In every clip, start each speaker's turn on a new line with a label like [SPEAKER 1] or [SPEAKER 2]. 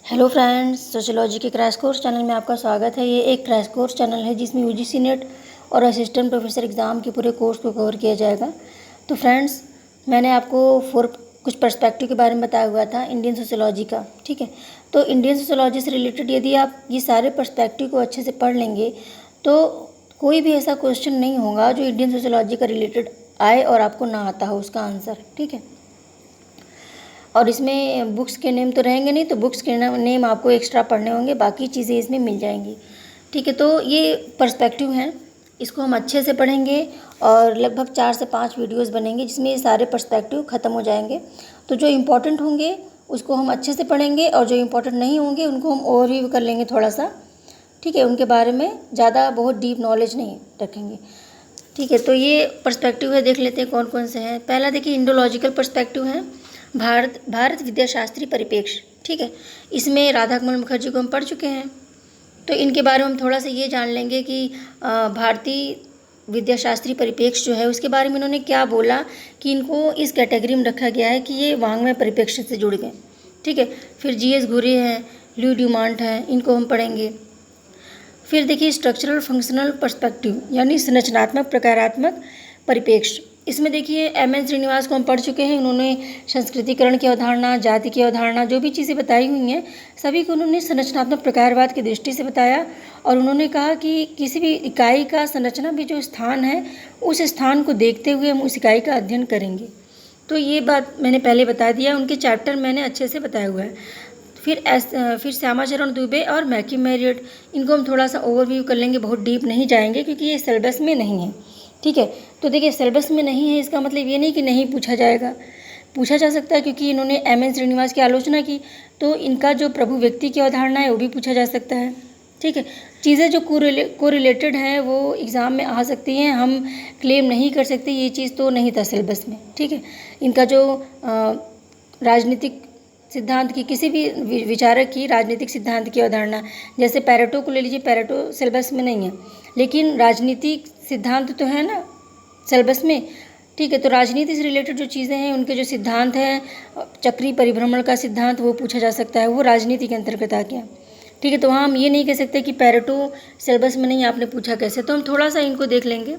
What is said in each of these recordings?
[SPEAKER 1] Hello friends, sociology के crash course channel में आपका स्वागत है। ये एक क्रैश कोर्स चैनल है जिसमें यूजीसी नेट और असिस्टेंट प्रोफेसर एग्ज़ाम के पूरे कोर्स को कवर किया जाएगा। तो फ्रेंड्स, मैंने आपको कुछ पर्सपेक्टिव के बारे में बताया हुआ था इंडियन सोशियोलॉजी का, ठीक है। तो इंडियन सोशियोलॉजी से रिलेटेड यदि आप ये सारे पर्सपेक्टिव को अच्छे से पढ़ लेंगे तो कोई भी ऐसा क्वेश्चन नहीं होगा जो इंडियन सोशियोलॉजी का रिलेटेड आए और आपको ना आता हो उसका आंसर, ठीक है। और इसमें बुक्स के नेम तो रहेंगे नहीं, तो बुक्स के नेम आपको एक्स्ट्रा पढ़ने होंगे, बाकी चीज़ें इसमें मिल जाएंगी, ठीक है। तो ये पर्सपेक्टिव हैं, इसको हम अच्छे से पढ़ेंगे और लगभग 4 से 5 वीडियोस बनेंगे जिसमें ये सारे पर्सपेक्टिव ख़त्म हो जाएंगे। तो जो इम्पोर्टेंट होंगे उसको हम अच्छे से पढ़ेंगे और जो इम्पोर्टेंट नहीं होंगे उनको हम ओवरव्यू कर लेंगे थोड़ा सा, ठीक है। उनके बारे में ज़्यादा बहुत डीप नॉलेज नहीं रखेंगे, ठीक है। तो ये पर्सपेक्टिव है, देख लेते हैं कौन कौन से हैं। पहला देखिए, इंडोलॉजिकल पर्सपेक्टिव है, भारत विद्याशास्त्री परिप्रेक्ष्य, ठीक है। इसमें राधाकमल मुखर्जी को हम पढ़ चुके हैं, तो इनके बारे में हम थोड़ा सा ये जान लेंगे कि भारतीय विद्याशास्त्री परिप्रेक्ष्य जो है उसके बारे में इन्होंने क्या बोला कि इनको इस कैटेगरी में रखा गया है कि ये वाङ्मय परिप्रेक्ष्य से जुड़ गए, ठीक है। फिर जीएस घुरे हैं, ल्यू ड्यूमांट हैं, इनको हम पढ़ेंगे। फिर देखिए, स्ट्रक्चरल फंक्शनल पर्सपेक्टिव यानी संरचनात्मक प्रकारात्मक परिप्रेक्ष्य। इसमें देखिए एम.एन. श्रीनिवास को हम पढ़ चुके हैं। उन्होंने संस्कृतिकरण की अवधारणा, जाति की अवधारणा, जो भी चीज़ें बताई हुई हैं सभी को उन्होंने संरचनात्मक प्रकारवाद की दृष्टि से बताया और उन्होंने कहा कि किसी भी इकाई का संरचना भी जो स्थान है उस स्थान को देखते हुए हम उस इकाई का अध्ययन करेंगे। तो ये बात मैंने पहले बता दिया, उनके चैप्टर मैंने अच्छे से बताया हुआ है। फिर श्यामाचरण दुबे और मैकी मैरियट, इनको हम थोड़ा सा ओवरव्यू कर लेंगे, बहुत डीप नहीं जाएंगे क्योंकि ये सिलेबस में नहीं है, ठीक है। तो देखिए, सिलेबस में नहीं है इसका मतलब ये नहीं कि नहीं पूछा जाएगा, पूछा जा सकता है क्योंकि इन्होंने एम.एन. श्रीनिवास की आलोचना की, तो इनका जो प्रभु व्यक्ति की अवधारणा है वो भी पूछा जा सकता है, ठीक है। चीज़ें जो कोरिलेटेड हैं वो एग्ज़ाम में आ सकती हैं, हम क्लेम नहीं कर सकते ये चीज़ तो नहीं था सिलेबस में, ठीक है। इनका जो राजनीतिक सिद्धांत की, किसी भी विचारक की राजनीतिक सिद्धांत की अवधारणा, जैसे पैरेटो को ले लीजिए, पैरेटो सिलेबस में नहीं है लेकिन राजनीतिक सिद्धांत तो है ना सिलेबस में, ठीक है। तो राजनीति से रिलेटेड जो चीज़ें हैं उनके जो सिद्धांत हैं, चक्रीय परिभ्रमण का सिद्धांत, वो पूछा जा सकता है, वो राजनीति के अंतर्गत आ गया, ठीक है। तो वहाँ हम ये नहीं कह सकते कि पैरेटो सिलेबस में नहीं, आपने पूछा कैसे, तो हम थोड़ा सा इनको देख लेंगे।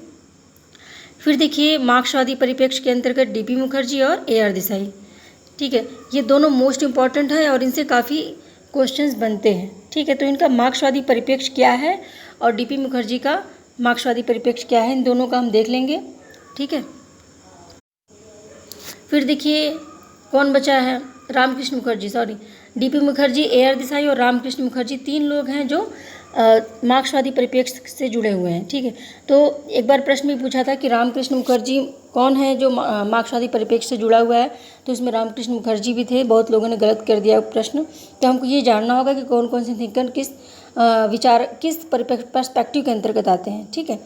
[SPEAKER 1] फिर देखिए, मार्क्सवादी परिप्रेक्ष्य के अंतर्गत डी.पी. मुखर्जी और ए.आर. देसाई, ठीक है। ये दोनों मोस्ट इम्पॉर्टेंट है और इनसे काफ़ी क्वेश्चंस बनते हैं, ठीक है। तो इनका मार्क्सवादी परिप्रेक्ष्य क्या है और डी.पी. मुखर्जी का मार्क्सवादी परिप्रेक्ष्य क्या है, इन दोनों का हम देख लेंगे, ठीक है। फिर देखिए कौन बचा है, रामकृष्ण मुखर्जी, डी.पी. मुखर्जी, ए.आर. देसाई और रामकृष्ण मुखर्जी, 3 लोग हैं जो मार्क्सवादी परिप्रेक्ष्य से जुड़े हुए हैं, ठीक है। तो एक बार प्रश्न भी पूछा था कि रामकृष्ण मुखर्जी कौन है जो मार्क्सवादी परिप्रेक्ष्य से जुड़ा हुआ है, तो इसमें रामकृष्ण मुखर्जी भी थे। बहुत लोगों ने गलत कर दिया प्रश्न, तो हमको ये जानना होगा कि कौन कौन से थिंकर किस पर्सपेक्टिव के अंतर्गत आते हैं, ठीक है।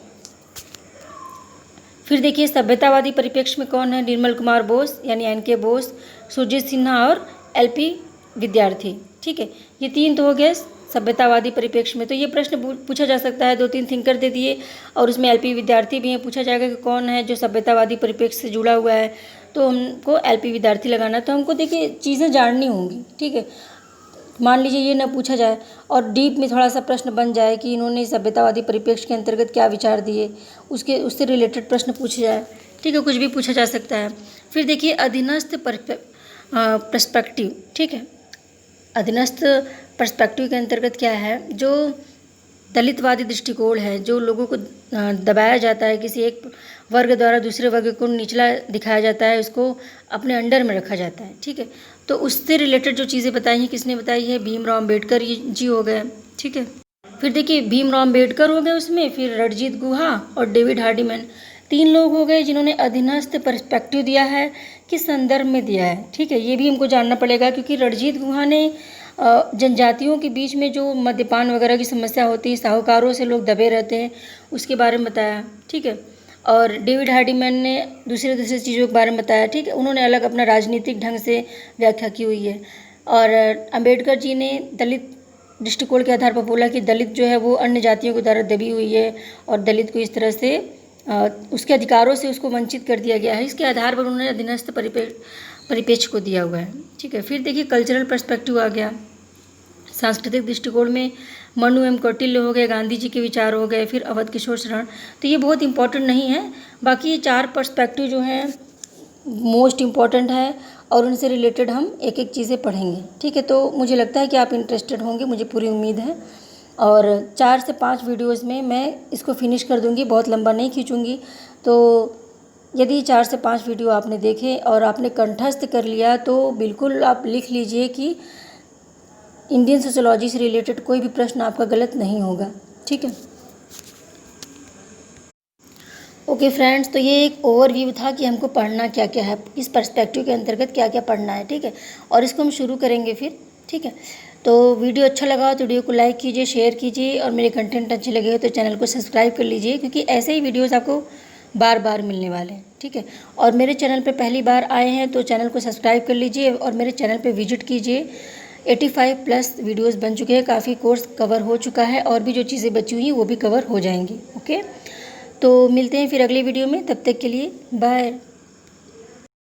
[SPEAKER 1] फिर देखिए, सभ्यतावादी परिप्रेक्ष्य में कौन है, निर्मल कुमार बोस यानी एन.के. बोस, सुरजीत सिन्हा और एल.पी. विद्यार्थी, ठीक है। ये 3 तो हो गए सभ्यतावादी परिप्रेक्ष्य में। तो ये प्रश्न पूछा जा सकता है, 2-3 थिंकर दे दिए और उसमें एल.पी. विद्यार्थी भी हैं, पूछा जाएगा कि कौन है जो सभ्यतावादी परिप्रेक्ष्य से जुड़ा हुआ है, तो हमको एल.पी. विद्यार्थी लगाना। तो हमको देखिए चीज़ें जाननी होंगी, ठीक है। मान लीजिए ये ना पूछा जाए और डीप में थोड़ा सा प्रश्न बन जाए कि इन्होंने सभ्यतावादी परिप्रेक्ष्य के अंतर्गत क्या विचार दिए, उससे रिलेटेड प्रश्न पूछा जाए, ठीक है, कुछ भी पूछा जा सकता है। फिर देखिए, अधीनस्थ पर्सपेक्टिव, ठीक है। अधीनस्थ पर्सपेक्टिव के अंतर्गत क्या है, जो दलितवादी दृष्टिकोण है, जो लोगों को दबाया जाता है, किसी एक वर्ग द्वारा दूसरे वर्ग को निचला दिखाया जाता है, उसको अपने अंडर में रखा जाता है, ठीक है। तो उससे रिलेटेड जो चीज़ें बताई हैं, किसने बताई है, भीमराव अम्बेडकर जी हो गए, ठीक है। फिर देखिए, भीमराव अम्बेडकर हो गए उसमें, फिर रणजीत गुहा और डेविड हार्डीमैन, 3 लोग हो गए जिन्होंने अधीनस्थ पर्सपेक्टिव दिया है, किस संदर्भ में दिया है, ठीक है। ये भी हमको जानना पड़ेगा क्योंकि रणजीत गुहा ने जनजातियों के बीच में जो मद्यपान वगैरह की समस्या होती है, साहूकारों से लोग दबे रहते हैं, उसके बारे में बताया, ठीक है। और डेविड हार्डीमैन ने दूसरे चीज़ों के बारे में बताया, ठीक है। उन्होंने अलग अपना राजनीतिक ढंग से व्याख्या की हुई है। और अंबेडकर जी ने दलित दृष्टिकोण के आधार पर बोला कि दलित जो है वो अन्य जातियों के द्वारा दबी हुई है और दलित को इस तरह से उसके अधिकारों से उसको वंचित कर दिया गया है। इसके आधार पर उन्होंने अधीनस्थ परिप्रेक्ष्य को दिया हुआ है, ठीक है। फिर देखिए, कल्चरल पर्सपेक्टिव आ गया, सांस्कृतिक दृष्टिकोण में मनु एवं कौटिल्य हो गए, गांधी जी के विचार हो गए, फिर अवध किशोर शरण। तो ये बहुत इंपॉर्टेंट नहीं है, बाकी ये 4 पर्सपेक्टिव जो हैं मोस्ट इम्पॉर्टेंट है और उनसे रिलेटेड हम एक एक चीज़ें पढ़ेंगे, ठीक है। तो मुझे लगता है कि आप इंटरेस्टेड होंगे, मुझे पूरी उम्मीद है। और 4 से 5 वीडियोज़ में मैं इसको फिनिश कर दूँगी, बहुत लंबा नहीं खींचूँगी। तो यदि 4 से 5 वीडियो आपने देखे और आपने कंठस्थ कर लिया तो बिल्कुल आप लिख लीजिए कि इंडियन सोशियोलॉजी से रिलेटेड कोई भी प्रश्न आपका गलत नहीं होगा, ठीक है। ओके फ्रेंड्स, तो ये एक ओवरव्यू था कि हमको पढ़ना क्या क्या है, इस पर्सपेक्टिव के अंतर्गत क्या क्या पढ़ना है, ठीक है। और इसको हम शुरू करेंगे फिर, ठीक है। तो वीडियो अच्छा लगा तो वीडियो को लाइक कीजिए, शेयर कीजिए, और मेरे कंटेंट अच्छे लगे हो तो चैनल को सब्सक्राइब कर लीजिए, क्योंकि ऐसे ही वीडियोज़ आपको बार बार मिलने वाले हैं, ठीक है। और मेरे चैनल पे पहली बार आए हैं तो चैनल को सब्सक्राइब कर लीजिए और मेरे चैनल पे विजिट कीजिए। 85+ वीडियोस बन चुके हैं, काफ़ी कोर्स कवर हो चुका है, और भी जो चीज़ें बची हुई हैं वो भी कवर हो जाएंगी, ओके। तो मिलते हैं फिर अगले वीडियो में, तब तक के लिए बाय।